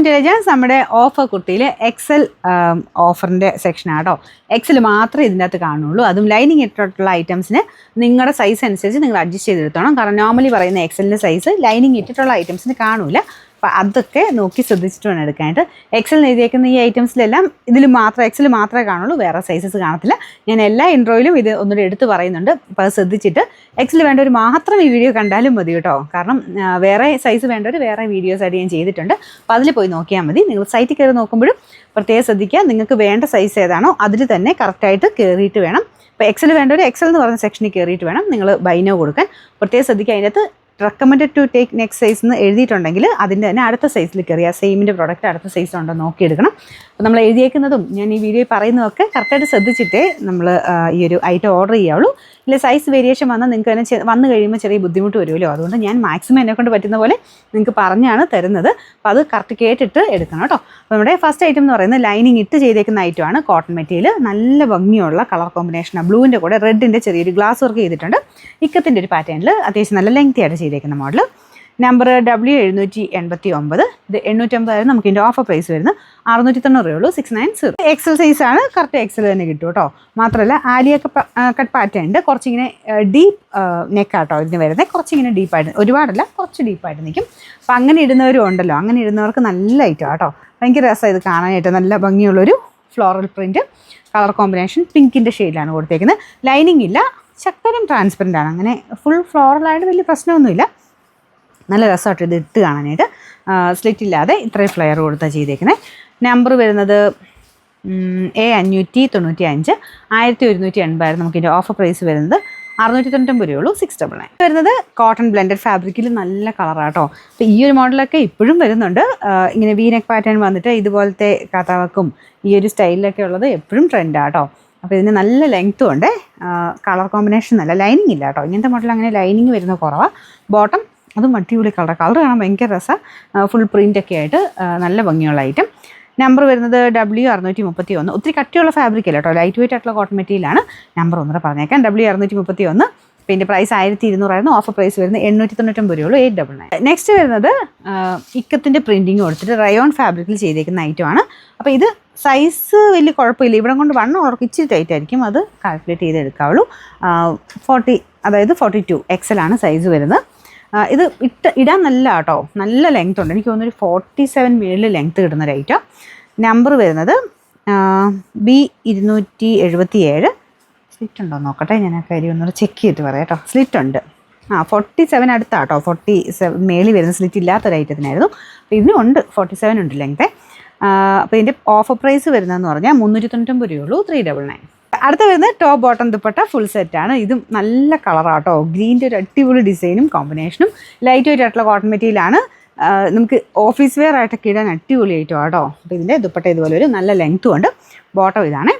Welcome to രജാസ്. നമ്മുടെ offer കുർത്തിയിൽ Excel ഓഫറിൻ്റെ സെക്ഷനാണ് കേട്ടോ. എക്സൽ മാത്രമേ ഇതിൻ്റെ അകത്ത് കാണുള്ളൂ. അതും ലൈനിങ് ഇട്ടിട്ടുള്ള ഐറ്റംസിന് നിങ്ങളുടെ സൈസ് അനുസരിച്ച് നിങ്ങൾ അഡ്ജസ്റ്റ് ചെയ്തെടുത്തോണം. കാരണം നോർമലി പറയുന്ന എക്സലിൻ്റെ സൈസ് ലൈനിങ് ഇട്ടിട്ടുള്ള ഐറ്റംസിന് കാണൂല. അപ്പോൾ അതൊക്കെ നോക്കി ശ്രദ്ധിച്ചിട്ട് വേണം എടുക്കാനായിട്ട്. എക്സൽ എഴുതിയേക്കുന്ന ഈ ഐറ്റംസിലെല്ലാം ഇതിൽ മാത്രം എക്സൽ മാത്രമേ കാണുള്ളൂ, വേറെ സൈസസ് കാണത്തില്ല. ഞാൻ എല്ലാ ഇൻട്രോയിലും ഇത് ഒന്നുകൂടി എടുത്ത് പറയുന്നുണ്ട്. അപ്പോൾ അത് ശ്രദ്ധിച്ചിട്ട് എക്സൽ വേണ്ടവർ മാത്രം ഈ വീഡിയോ കണ്ടാലും മതി കേട്ടോ. കാരണം വേറെ സൈസ് വേണ്ടവർ വേറെ വീഡിയോസായിട്ട് ഞാൻ ചെയ്തിട്ടുണ്ട്. അപ്പോൾ അതിൽ പോയി നോക്കിയാൽ മതി. നിങ്ങൾ സൈറ്റിൽ കയറി നോക്കുമ്പോഴും പ്രത്യേകം ശ്രദ്ധിക്കുക, നിങ്ങൾക്ക് വേണ്ട സൈസ് ഏതാണോ അതിൽ തന്നെ കറക്റ്റായിട്ട് കയറിയിട്ട് വേണം. ഇപ്പോൾ എക്സൽ വേണ്ടവർ എക്സൽ എന്ന് പറയുന്ന സെക്ഷനിൽ കയറിയിട്ട് വേണം നിങ്ങൾ ബൈനോ കൊടുക്കാൻ. പ്രത്യേകം ശ്രദ്ധിക്കുക, അതിനകത്ത് recommended to take next size എന്ന് എഴുതിയിട്ടുണ്ടെങ്കിൽ അതിൻ്റെ തന്നെ അടുത്ത സൈസിൽ കയറിയ സെയിമിൻ്റെ പ്രോഡക്റ്റ് അടുത്ത സൈസിലുണ്ടോ നോക്കിയെടുക്കണം. അപ്പോൾ നമ്മൾ എഴുതിയേക്കുന്നതും ഞാൻ ഈ വീഡിയോയിൽ പറയുന്നതൊക്കെ കറക്റ്റായിട്ട് ശ്രദ്ധിച്ചിട്ടേ നമ്മൾ ഈ ഒരു ഐറ്റം ഓർഡർ ചെയ്യാവുള്ളൂ. ഇല്ല സൈസ് വേരിയേഷൻ വന്നാൽ നിങ്ങൾക്ക് തന്നെ വന്നു കഴിയുമ്പോൾ ചെറിയ ബുദ്ധിമുട്ട് വരുമല്ലോ. അതുകൊണ്ട് ഞാൻ മാക്സിമം എന്നെക്കൊണ്ട് പറ്റുന്ന പോലെ നിങ്ങൾക്ക് പറഞ്ഞാണ് തരുന്നത്. അപ്പോൾ അത് കറക്റ്റ് കേട്ടിട്ട് എടുക്കണം കേട്ടോ. അപ്പോൾ നമ്മുടെ ഫസ്റ്റ് ഐറ്റം എന്ന് പറയുന്നത് ലൈനിങ് ഇട്ട് ചെയ്തേക്കുന്ന ഐറ്റമാണ്. കോട്ടൺ മെറ്റീരിയൽ, നല്ല ഭംഗിയുള്ള കളർ കോമ്പിനേഷനാണ്. ബ്ലൂവിൻ്റെ കൂടെ റെഡിൻ്റെ ചെറിയൊരു ഗ്ലാസ് വർക്ക് ചെയ്തിട്ടുണ്ട്. ഇക്കത്തിൻ്റെ ഒരു പാറ്റേണിൽ അത്യാവശ്യം നല്ല ലെങ്തി ആയിട്ട് ചെയ്തേക്കുന്ന മോഡൽ. Number W789. ഇത് 850 നമുക്ക് ഇതിൻ്റെ ഓഫർ പ്രൈസ് വരുന്നത് 690 ഉള്ളൂ. 690. എക്സൽ സൈസ് ആണ്, കറക്റ്റ് എക്സൽ തന്നെ കിട്ടും കേട്ടോ. മാത്രമല്ല ആലിയ കട്ട് പാറ്റേൺ ഉണ്ട്. കുറച്ചിങ്ങനെ ഡീപ്പ് നെക്കാട്ടോ ഇതിന് വരുന്നത്. കുറച്ചിങ്ങനെ ഡീപ്പായിട്ട്, ഒരുപാടല്ല കുറച്ച് ഡീപ്പായിട്ട് നിൽക്കും. അപ്പം അങ്ങനെ ഇടുന്നവരും ഉണ്ടല്ലോ, അങ്ങനെ ഇടുന്നവർക്ക് നല്ല ഐറ്റം കേട്ടോ. ഭയങ്കര രസമാണ് ഇത് കാണാനായിട്ട്. നല്ല ഭംഗിയുള്ളൊരു ഫ്ലോറൽ പ്രിൻറ്റ്, കളർ കോമ്പിനേഷൻ പിങ്കിൻ്റെ ഷെയ്ഡിലാണ് കൊടുത്തേക്കുന്നത്. ലൈനിങ് ഇല്ല, ശക്തനും ട്രാൻസ്പെറൻ്റ് ആണ്. അങ്ങനെ ഫുൾ ഫ്ലോറലായിട്ട് വലിയ പ്രശ്നമൊന്നുമില്ല. നല്ല രസമായിട്ട് ഇത് ഇട്ട് കാണാനായിട്ട്. സ്ലിറ്റ് ഇല്ലാതെ ഇത്രയും ഫ്ലെയർ കൊടുത്താണ് ചെയ്തേക്കുന്നത്. നമ്പർ വരുന്നത് A595. 1180 നമുക്ക് ഇതിൻ്റെ ഓഫർ പ്രൈസ് വരുന്നത് 699 ഉള്ളൂ. 699 വരുന്നത് കോട്ടൺ ബ്ലെൻഡഡ് ഫാബ്രിക്കിൽ നല്ല കളറാട്ടോ. അപ്പോൾ ഈ ഒരു മോഡലൊക്കെ ഇപ്പോഴും വരുന്നുണ്ട്. ഇങ്ങനെ വീനെക്ക് പാറ്റേൺ വന്നിട്ട് ഇതുപോലത്തെ കഥാവക്കും ഈ ഒരു സ്റ്റൈലിലൊക്കെ ഉള്ളത് എപ്പോഴും ട്രെൻഡാട്ടോ. അപ്പോൾ ഇതിന് നല്ല ലെങ്ത്തും ഉണ്ട്. കളർ കോമ്പിനേഷൻ നല്ല ലൈനിങ് ഇല്ല കേട്ടോ. ഇങ്ങനത്തെ മോഡൽ അങ്ങനെ ലൈനിങ് വരുന്ന കുറവാണ്. ബോട്ടം അതും അടിപൊളി കളർ കാണാൻ ഭയങ്കര രസമാണ്. ഫുൾ പ്രിൻ്റൊക്കെ ആയിട്ട് നല്ല ഭംഗിയുള്ള ഐറ്റം. നമ്പർ വരുന്നത് W631. ഒത്തിരി കട്ടിയുള്ള ഫാബ്രിക് അല്ല കേട്ടോ, ലൈറ്റ് വെയിറ്റ് ആയിട്ടുള്ള കോട്ടൺ മെറ്റീരിയലാണ്. നമ്പർ ഒന്നുകൂടെ പറഞ്ഞേക്കാം, W631. പിന്നെ പ്രൈസ് 1200 ആയിരുന്നു. ഓഫർ പ്രൈസ് വരുന്നത് 899 ഉള്ളൂ. 899. നെക്സ്റ്റ് വരുന്നത് ഇക്കത്തിൻ്റെ പ്രിൻറ്റിങ് കൊടുത്തിട്ട് റയോൺ ഫാബ്രിക്കിൽ ചെയ്തേക്കുന്ന ഐറ്റമാണ്. അപ്പോൾ ഇത് സൈസ് വലിയ കുഴപ്പമില്ല. ഇവിടെ കൊണ്ട് വണ്ണമുള്ളവർക്ക് ഇച്ചിരി ടൈറ്റ് ആയിരിക്കും, അത് കാൽക്കുലേറ്റ് ചെയ്തെടുക്കാവുള്ളൂ. 40, അതായത് 42 XL സൈസ് വരുന്നത്. ഇത് ഇടാൻ നല്ല കേട്ടോ, നല്ല ലെങ്ത് ഉണ്ട്. എനിക്ക് തോന്നുന്നൊരു 47 മേളിൽ ലെങ്ത്ത് കിട്ടുന്ന ഒരു ഐറ്റം. നമ്പർ വരുന്നത് B277. സ്ലിറ്റ് ഉണ്ടോ നോക്കട്ടെ, ഞാൻ ആ കാര്യം ഒന്നുകൂടെ ചെക്ക് ചെയ്തിട്ട് പറയാം കേട്ടോ. സ്ലിറ്റ് ഉണ്ട്. 47 അടുത്താട്ടോ. 47 മേളിൽ വരുന്ന സ്ലിറ്റ് ഇല്ലാത്തൊരു ഐറ്റത്തിനായിരുന്നു. അപ്പോൾ ഇതിനും ഉണ്ട്, 47 ഉണ്ട് ലെങ്ത്തെ. അപ്പോൾ ഇതിൻ്റെ ഓഫർ പ്രൈസ് വരുന്നതെന്ന് പറഞ്ഞാൽ 399 ഉള്ളൂ. 399. അടുത്ത വരുന്നത് ടോപ്പ് ബോട്ടം ദുപ്പട്ട ഫുൾ സെറ്റാണ്. ഇതും നല്ല കളറാട്ടോ. ഗ്രീൻ്റെ ഒരു അടിപൊളി ഡിസൈനും കോമ്പിനേഷനും. ലൈറ്റ് വെയിറ്റ് ആയിട്ടുള്ള കോട്ടൺ മെറ്റീരിയലാണ്. നമുക്ക് ഓഫീസ് വെയർ ആയിട്ടൊക്കെ ഇടാൻ അടിപൊളി ആയിട്ടോ കേട്ടോ. അപ്പോൾ ഇതിൻ്റെ ദുപ്പട്ട ഇതുപോലെ ഒരു നല്ല ലെങ്ത്തും ഉണ്ട്. ബോട്ടം ഇതാണ്.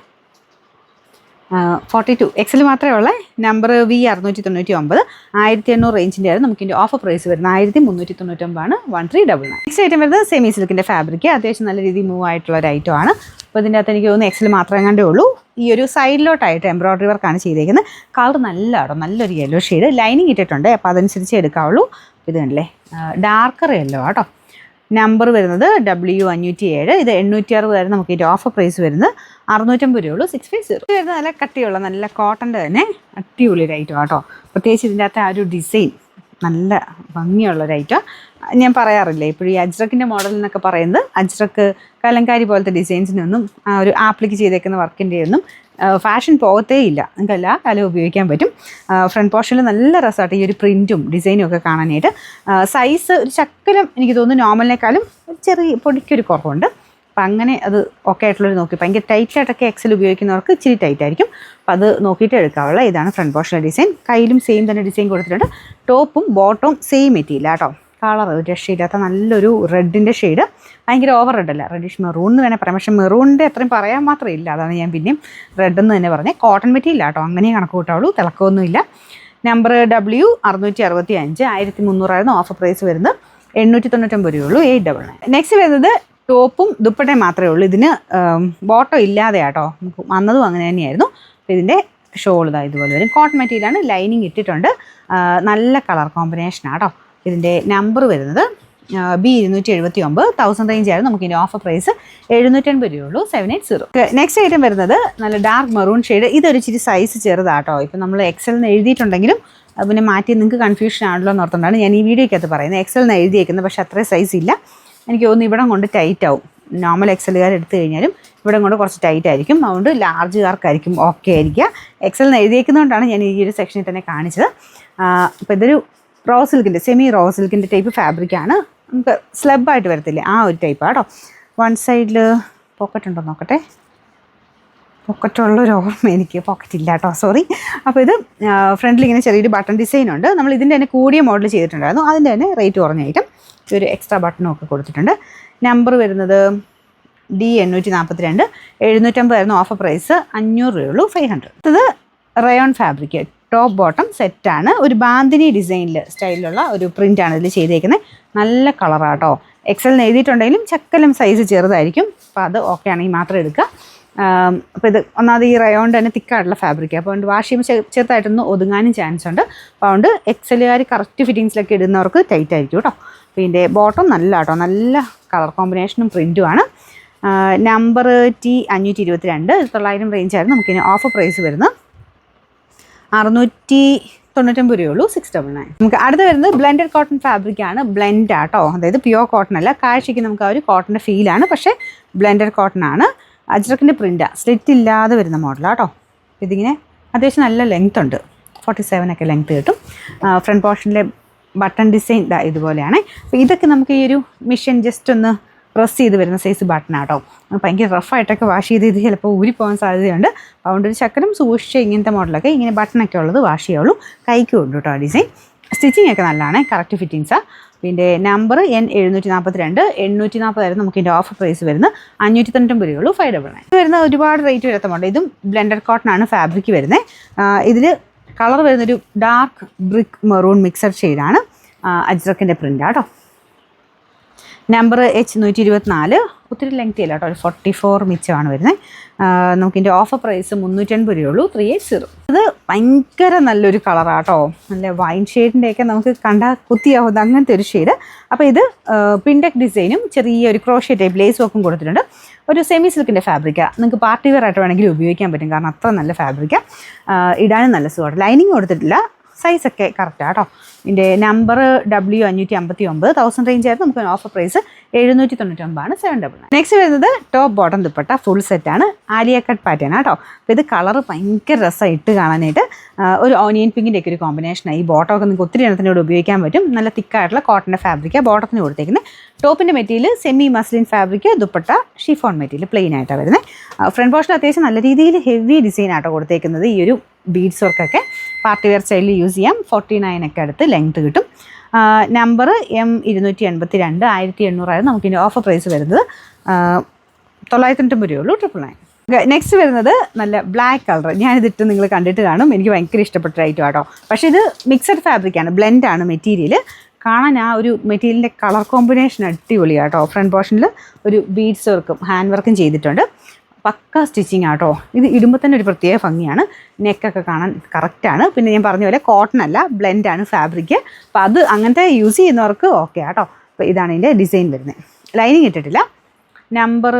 42 XL മാത്രമേ ഉള്ളൂ. Number V699. 1800 റേഞ്ചിൻ്റെ ആയിരുന്നു. നമുക്ക് ഇതിൻ്റെ ഓഫർ പ്രൈസ് വരുന്നത് 1399 ആണ്. 1399. നെക്സ്റ്റ് ഐറ്റം വരുന്നത് സെമി സിൽക്കിൻ്റെ ഫാബ്രിക്. അത്യാവശ്യം നല്ല രീതിയിൽ മൂവ് ആയിട്ടുള്ള ഒരു ഐറ്റം ആണ്. അപ്പോൾ ഇതിൻ്റെ അകത്ത് എനിക്ക് തോന്നുന്നു XL മാത്രമേ കണ്ടേ ഉള്ളൂ. ഈ ഒരു സൈഡിലോട്ടായിട്ട് എംബ്രോയ്ഡറി വർക്കാണ് ചെയ്തേക്കുന്നത്. കളർ നല്ല കേട്ടോ, നല്ലൊരു യെല്ലോ ഷെയ്ഡ്. ലൈനിങ് ഇട്ടിട്ടുണ്ട്, അപ്പോൾ അതനുസരിച്ച് എടുക്കാവുള്ളൂ. ഇത് കണ്ടില്ലേ, ഡാർക്കർ യെല്ലോ കേട്ടോ. നമ്പർ വരുന്നത് W507. ഇത് 860 ആയിരുന്നു. നമുക്ക് ഇതിൻ്റെ ഓഫർ പ്രൈസ് വരുന്നത് 650 ഉള്ളൂ. 650. ഇത് വരുന്നത് നല്ല കട്ടിയുള്ള നല്ല കോട്ടൻ്റെ തന്നെ അടിപൊളി ഒരു ഐറ്റം കേട്ടോ. പ്രത്യേകിച്ച് ഇതിൻ്റെ അകത്ത് ആ ഒരു ഡിസൈൻ നല്ല ഭംഗിയുള്ളൊരു ഐറ്റം. ഞാൻ പറയാറില്ലേ ഇപ്പോഴും ഈ അജ്രക്കിൻ്റെ മോഡൽ എന്നൊക്കെ പറയുന്നത്, അജ്രക്ക് കലങ്കാരി പോലത്തെ ഡിസൈൻസിനൊന്നും ആ ഒരു ആപ്ലിക്ക് ചെയ്തേക്കുന്ന വർക്കിൻ്റെ ഒന്നും ഫാഷൻ പോകത്തേ ഇല്ല. നിങ്ങൾക്ക് എല്ലാ കാലവും ഉപയോഗിക്കാൻ പറ്റും. ഫ്രണ്ട് പോർഷനിൽ നല്ല രസമായിട്ട് ഈ ഒരു പ്രിൻറ്റും ഡിസൈനും ഒക്കെ കാണാനായിട്ട്. സൈസ് ഒരു ശക്കലം എനിക്ക് തോന്നുന്നു നോർമലിനേക്കാളും ചെറിയ പൊടിക്കൊരു കുറവുണ്ട്. അപ്പം അങ്ങനെ അത് ഒക്കെ ആയിട്ടുള്ളൊരു നോക്കി. ഭയങ്കര ടൈറ്റായിട്ടൊക്കെ XL ഉപയോഗിക്കുന്നവർക്ക് ഇച്ചിരി ടൈറ്റ് ആയിരിക്കും. അപ്പോൾ അത് നോക്കിയിട്ട് എടുക്കാവുള്ള. ഇതാണ് ഫ്രണ്ട് പോർഷനിലെ ഡിസൈൻ. കയ്യിലും സെയിം തന്നെ ഡിസൈൻ കൊടുത്തിട്ടുണ്ട്. ടോപ്പും ബോട്ടവും സെയിം മെറ്റീരിയൽ കേട്ടോ. കളർ ഒരു രക്ഷയില്ലാത്ത നല്ലൊരു റെഡിൻ്റെ ഷെയ്ഡ്. ഭയങ്കര ഓവർ റെഡല്ല, റെഡിഷ് മെറൂൺ എന്ന് തന്നെ പറയാം. പക്ഷേ മെറൂണിൻ്റെ അത്രയും പറയാൻ മാത്രമേ ഇല്ല. അതാണ് ഞാൻ പിന്നെയും റെഡെന്ന് തന്നെ പറഞ്ഞത്. കോട്ടൺ മെറ്റീരിയൽ കേട്ടോ, അങ്ങനെ കണക്ക് കൂട്ടാവുള്ളൂ, തിളക്കമൊന്നുമില്ല. Number W665. 1300 ആയിരുന്നു. ഓഫർ പ്രൈസ് വരുന്നത് 899 ഉള്ളൂ. 899. നെക്സ്റ്റ് വരുന്നത് ടോപ്പും ദുപ്പട്ടയും മാത്രമേ ഉള്ളൂ. ഇതിന് ബോട്ടം ഇല്ലാതെ കേട്ടോ. നമുക്ക് വന്നതും അങ്ങനെ തന്നെയായിരുന്നു. അപ്പോൾ ഇതിൻ്റെ ഷോൾ ഇതാ ഇതുപോലെ വരും. കോട്ടൺ മെറ്റീരിയലാണ്, ലൈനിങ് ഇട്ടിട്ടുണ്ട്. നല്ല കളർ കോമ്പിനേഷനാണ് കേട്ടോ. ഇതിൻ്റെ നമ്പർ വരുന്നത് ബി 279, 1000 റേഞ്ച് ആയിരുന്നു. നമുക്ക് ഇതിൻ്റെ ഓഫർ പ്രൈസ് 780 രൂപയുള്ളൂ, 780. നെക്സ്റ്റ് ഐറ്റം വരുന്നത് നല്ല ഡാർക്ക് മെറൂൺ ഷെയ്ഡ്. ഇതൊരു ഇച്ചിരി സൈസ് ചെറുതാട്ടോ. ഇപ്പം നമ്മൾ എക്സൽ എന്ന് എഴുതിയിട്ടുണ്ടെങ്കിലും പിന്നെ മാറ്റി നിങ്ങൾക്ക് കൺഫ്യൂഷൻ ആണല്ലോ എന്ന് ഓർത്തുകൊണ്ടാണ് ഞാൻ ഈ വീഡിയോയ്ക്കകത്ത് പറയുന്നത്. എക്സൽ എന്ന് എഴുതിയേക്കുന്നത്, പക്ഷേ അത്രയും സൈസ് ഇല്ല. എനിക്ക് തോന്നുന്നു ഇവിടം കൊണ്ട് ടൈറ്റ് ആവും. നോർമൽ എക്സലുകാർ എടുത്തു കഴിഞ്ഞാലും ഇവിടം കൊണ്ട് കുറച്ച് ടൈറ്റ് ആയിരിക്കും. അതുകൊണ്ട് ലാർജുകാർക്കായിരിക്കും ഓക്കെ ആയിരിക്കുക. എക്സൽ എന്ന് എഴുതിയേക്കുന്നതുകൊണ്ടാണ് ഞാൻ ഈ ഒരു സെക്ഷനിൽ തന്നെ കാണിച്ചത്. അപ്പോൾ ഇതൊരു റോ സിൽക്കിൻ്റെ, സെമി റോ സിൽക്കിൻ്റെ ടൈപ്പ് ഫാബ്രിക്കാണ്. നമുക്ക് സ്ലബായിട്ട് വരത്തില്ലേ, ആ ഒരു ടൈപ്പാണ് കേട്ടോ. വൺ സൈഡിൽ പോക്കറ്റ് ഉണ്ടോ നോക്കട്ടെ. പോക്കറ്റുള്ളൊരു ഓർമ്മ എനിക്ക് പോക്കറ്റ് ഇല്ല കേട്ടോ, സോറി. അപ്പോൾ ഇത് ഫ്രണ്ടിൽ ഇങ്ങനെ ചെറിയൊരു ബട്ടൺ ഡിസൈൻ ഉണ്ട്. നമ്മൾ ഇതിൻ്റെ തന്നെ കൂടിയ മോഡൽ ചെയ്തിട്ടുണ്ടായിരുന്നു. അതിൻ്റെ തന്നെ റേറ്റ് കുറഞ്ഞ ഐറ്റം. ഒരു എക്സ്ട്രാ ബട്ടണും ഒക്കെ കൊടുത്തിട്ടുണ്ട്. നമ്പർ വരുന്നത് D 842, 750 ആയിരുന്നു ഓഫർ പ്രൈസ്, 500 രൂപയുള്ളൂ, 500. ഇത് റയോൺ ഫാബ്രിക് ടോപ്പ് ബോട്ടം സെറ്റാണ്. ഒരു ബാന്തിനി ഡിസൈനിൽ സ്റ്റൈലിലുള്ള ഒരു പ്രിൻ്റാണ് ഇതിൽ ചെയ്തേക്കുന്നത്. നല്ല കളറാട്ടോ. എക്സൽ എന്ന് എഴുതിയിട്ടുണ്ടെങ്കിലും ചക്കലം സൈസ് ചെറുതായിരിക്കും. അപ്പോൾ അത് ഓക്കെ ആണെങ്കിൽ മാത്രം എടുക്കുക. അപ്പോൾ ഇത് ഒന്നാമത് ഈ റയോണിൻ്റെ തന്നെ തിക്കായിട്ടുള്ള ഫാബ്രിക്, അപ്പോൾ അതുകൊണ്ട് വാഷ് ചെയ്യുമ്പോൾ ചെറുതായിട്ടൊന്ന് ഒതുങ്ങാനും ചാൻസ് ഉണ്ട്. അപ്പോൾ അതുകൊണ്ട് എക്സലുകാർ കറക്റ്റ് ഫിറ്റിങ്സിലൊക്കെ ഇടുന്നവർക്ക് ടൈറ്റ് ആയിരിക്കും കേട്ടോ. അപ്പോൾ ഇതിൻ്റെ ബോട്ടം നല്ല കേട്ടോ, നല്ല കളർ കോമ്പിനേഷനും പ്രിൻറ്റുമാണ്. Number T 522, 900 റേഞ്ചായിരുന്നു. നമുക്കിനി ഓഫർ പ്രൈസ് വരുന്നത് 699 രൂപയുള്ളൂ, 699. നമുക്ക് അടുത്ത് വരുന്നത് ബ്ലെൻഡഡ് കോട്ടൺ ഫാബ്രിക്കാണ്. ബ്ലെൻഡ് ആട്ടോ, അതായത് പ്യുവർ കോട്ടൺ അല്ല. കാഴ്ചയ്ക്ക് നമുക്ക് ആ ഒരു കോട്ടൻ്റെ ഫീലാണ്, പക്ഷേ ബ്ലെൻഡഡ് കോട്ടൺ ആണ്. അജ്രക്കിൻ്റെ പ്രിൻ്റാണ്, സ്ലിറ്റ് ഇല്ലാതെ വരുന്ന മോഡലാണ് കേട്ടോ. ഇതിങ്ങനെ അത്യാവശ്യം നല്ല ലെങ്ത് ഉണ്ട്, 47 ഒക്കെ ലെങ്ത് കിട്ടും. ഫ്രണ്ട് പോർഷനിലെ ബട്ടൺ ഡിസൈൻ ഇതുപോലെയാണ്. അപ്പോൾ ഇതൊക്കെ നമുക്ക് ഈ ഒരു മിഷൻ ജസ്റ്റ് ഒന്ന് പ്രസ് ചെയ്ത് വരുന്ന സൈസ് ബട്ടണാട്ടോ. ഭയങ്കര റഫായിട്ടൊക്കെ വാഷ് ചെയ്ത് ഇത് ചിലപ്പോൾ ഊരിപ്പോകാൻ സാധ്യതയുണ്ട്. അതുകൊണ്ട് ഒരു ചക്കരം സൂക്ഷിച്ച് ഇങ്ങനത്തെ മോഡലൊക്കെ ഇങ്ങനെ ബട്ടണൊക്കെ ഉള്ളത് വാഷ് ചെയ്യുള്ളൂ. കൈക്ക് ഉണ്ട് കേട്ടോ ഡിസൈൻ. സ്റ്റിച്ചിങ് ഒക്കെ നല്ലതാണ്, കറക്റ്റ് ഫിറ്റിങ്സാണ്. പിന്നെ നമ്പർ N 742, 840 ആയിരുന്നു. നമുക്ക് ഇതിൻ്റെ ഓഫർ പ്രൈസ് വരുന്നത് 599 രൂപയുള്ളൂ, 599. ഇത് വരുന്ന ഒരുപാട് റേറ്റ് വരുത്തുന്നുണ്ട്. ഇതും ബ്ലെൻഡഡ് കോട്ടൺ ആണ് ഫാബ്രിക് വരുന്നത്. ഇതിൽ കളർ വരുന്നൊരു ഡാർക്ക് ബ്രിക്ക് മെറൂൺ മിക്സഡ് ഷെയ്ഡാണ്. അജ്രക്കിൻ്റെ പ്രിൻ്റാണ് കേട്ടോ. നമ്പർ H 124, ഒത്തിരി ലെങ്തി അല്ല കേട്ടോ, ഒരു 44 മിച്ചമാണ് വരുന്നത്. നമുക്കിതിൻ്റെ ഓഫർ പ്രൈസ് 380 രൂപയുള്ളൂ, 380. ഇത് ഭയങ്കര നല്ലൊരു കളറാണ് കേട്ടോ. നല്ല വൈൻ ഷെയ്ഡിൻ്റെയൊക്കെ നമുക്ക് കണ്ടാൽ കുത്തിയാവുന്നത് അങ്ങനത്തെ ഒരു ഷെയ്ഡ്. അപ്പോൾ ഇത് പിൻഡെക് ഡിസൈനും ചെറിയൊരു ക്രോഷ്യ ടൈപ്പ് ലേസ് വർക്കും കൊടുത്തിട്ടുണ്ട്. ഒരു സെമി സിൽക്കിൻ്റെ ഫാബ്രിക്കാണ്. നിങ്ങൾക്ക് പാർട്ടി വെയർ ആയിട്ട് വേണമെങ്കിൽ ഉപയോഗിക്കാൻ പറ്റും, കാരണം അത്ര നല്ല ഫാബ്രിക്കാണ്. ഇടാനും നല്ല സുഖമാണ്. ലൈനിങ് കൊടുത്തിട്ടില്ല, സൈസൊക്കെ കറക്റ്റാണ് കേട്ടോ. ഇതിൻ്റെ നമ്പർ W 559, 1000 റേഞ്ച് ആയിരുന്നു. നമുക്ക് ഓഫർ പ്രൈസ് 799, 799. നെക്സ്റ്റ് വരുന്നത് ടോപ്പ് ബോട്ടം ദുപ്പട്ട ഫുൾ സെറ്റാണ്. ആലിയ കട്ട് പാറ്റേൺ കേട്ടോ. അപ്പോൾ ഇത് കളർ ഭയങ്കര രസമാണ് ഇട്ട് കാണാനായിട്ട്. ഒരു ഓണിയൻ പിങ്കിൻ്റെ ഒക്കെ ഒരു കോമ്പിനേഷനാണ്. ഈ ബോട്ടമൊക്കെ നിങ്ങൾക്ക് ഒത്തിരി എണ്ണത്തിനോട് ഉപയോഗിക്കാൻ പറ്റും. നല്ല തിക്കായിട്ടുള്ള കോട്ടൻ്റെ ഫാബ്രിക്കാണ് ബോട്ടത്തിന് കൊടുത്തേക്കുന്നത്. ടോപ്പിൻ്റെ material semi muslin fabric, dupatta chiffon material plain ആയിട്ടാണ് വരുന്നത്. ഫ്രണ്ട് പോർഷൻ അത്യാവശ്യം നല്ല രീതിയിൽ ഹെവി ഡിസൈൻ ആട്ടോ കൊടുത്തേക്കുന്നത്. ഈ ഒരു ബീഡ്സ് വർക്കൊക്കെ പാർട്ടി വെയർ സ്റ്റൈലിൽ യൂസ് ചെയ്യാം. 49 ഒക്കെ അടുത്ത് ലെങ്ത് കിട്ടും. നമ്പർ M 282, 1800 ആയിരുന്നു. നമുക്കിതിൻ്റെ ഓഫർ പ്രൈസ് വരുന്നത് 990 രൂപയുള്ളൂ, 999. നെക്സ്റ്റ് വരുന്നത് നല്ല ബ്ലാക്ക് കളർ. ഞാനിതിട്ട് നിങ്ങൾ കണ്ടിട്ട് കാണും. എനിക്ക് ഭയങ്കര ഇഷ്ടപ്പെട്ട ഐറ്റം ആട്ടോ. പക്ഷേ ഇത് മിക്സഡ് ഫാബ്രിക്കാണ്, ബ്ലെൻഡാണ് മെറ്റീരിയൽ. കാണാൻ ആ ഒരു മെറ്റീരിയലിൻ്റെ കളർ കോമ്പിനേഷൻ അടിപൊളിയാണ് കേട്ടോ. ഫ്രണ്ട് പോർഷനിൽ ഒരു ബീഡ്സ് വർക്കും ഹാൻഡ് വർക്കും ചെയ്തിട്ടുണ്ട്. പക്ക സ്റ്റിച്ചിങ് ആട്ടോ. ഇത് ഇടുമ്പോൾ തന്നെ ഒരു പ്രത്യേക ഭംഗിയാണ്. നെക്കൊക്കെ കാണാൻ കറക്റ്റാണ്. പിന്നെ ഞാൻ പറഞ്ഞ പോലെ കോട്ടൺ അല്ല, ബ്ലെൻഡാണ് ഫാബ്രിക്. അപ്പോൾ അത് അങ്ങനത്തെ യൂസ് ചെയ്യുന്നവർക്ക് ഓക്കെ ആട്ടോ. അപ്പോൾ ഇതാണ് ഇതിൻ്റെ ഡിസൈൻ വരുന്നത്. ലൈനിങ് ഇട്ടിട്ടില്ല. നമ്പർ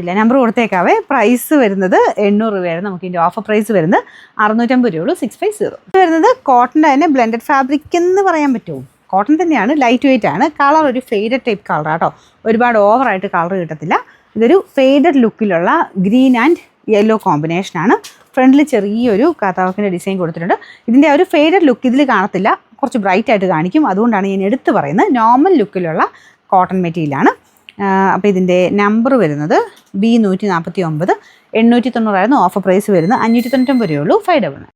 ഇല്ല, നമ്പർ കൊടുത്തേക്കാവേ. പ്രൈസ് വരുന്നത് 800 രൂപയായിരുന്നു. നമുക്ക് ഇതിൻ്റെ ഓഫർ പ്രൈസ് വരുന്നത് 650 രൂപയുള്ളൂ, 650. ഇത് വരുന്നത് കോട്ടൻ്റെ തന്നെ ബ്ലെൻഡഡ് ഫാബ്രിക് എന്ന് പറയാൻ പറ്റുമോ? കോട്ടൺ തന്നെയാണ്, ലൈറ്റ് വെയിറ്റ് ആണ്. കളർ ഒരു ഫെയ്ഡഡ് ടൈപ്പ് കളർ ആട്ടോ. ഒരുപാട് ഓവറായിട്ട് കളർ കിട്ടത്തില്ല. ഇതൊരു ഫെയ്ഡഡ് ലുക്കിലുള്ള ഗ്രീൻ ആൻഡ് യെല്ലോ കോമ്പിനേഷനാണ്. ഫ്രണ്ടിൽ ചെറിയൊരു കാത്താവക്കിൻ്റെ ഡിസൈൻ കൊടുത്തിട്ടുണ്ട്. ഇതിൻ്റെ ഒരു ഫെയ്ഡഡ് ലുക്ക് ഇതിൽ കാണത്തില്ല, കുറച്ച് ബ്രൈറ്റ് ആയിട്ട് കാണിക്കും. അതുകൊണ്ടാണ് ഞാൻ എടുത്ത് പറയുന്നത്. നോർമൽ ലുക്കിലുള്ള കോട്ടൺ മെറ്റീരിയലാണ്. അപ്പോൾ ഇതിൻ്റെ നമ്പർ വരുന്നത് B 149, 890 ആയിരുന്നു. ഓഫർ പ്രൈസ് വരുന്നത് 599 രൂപയുള്ളൂ, 599.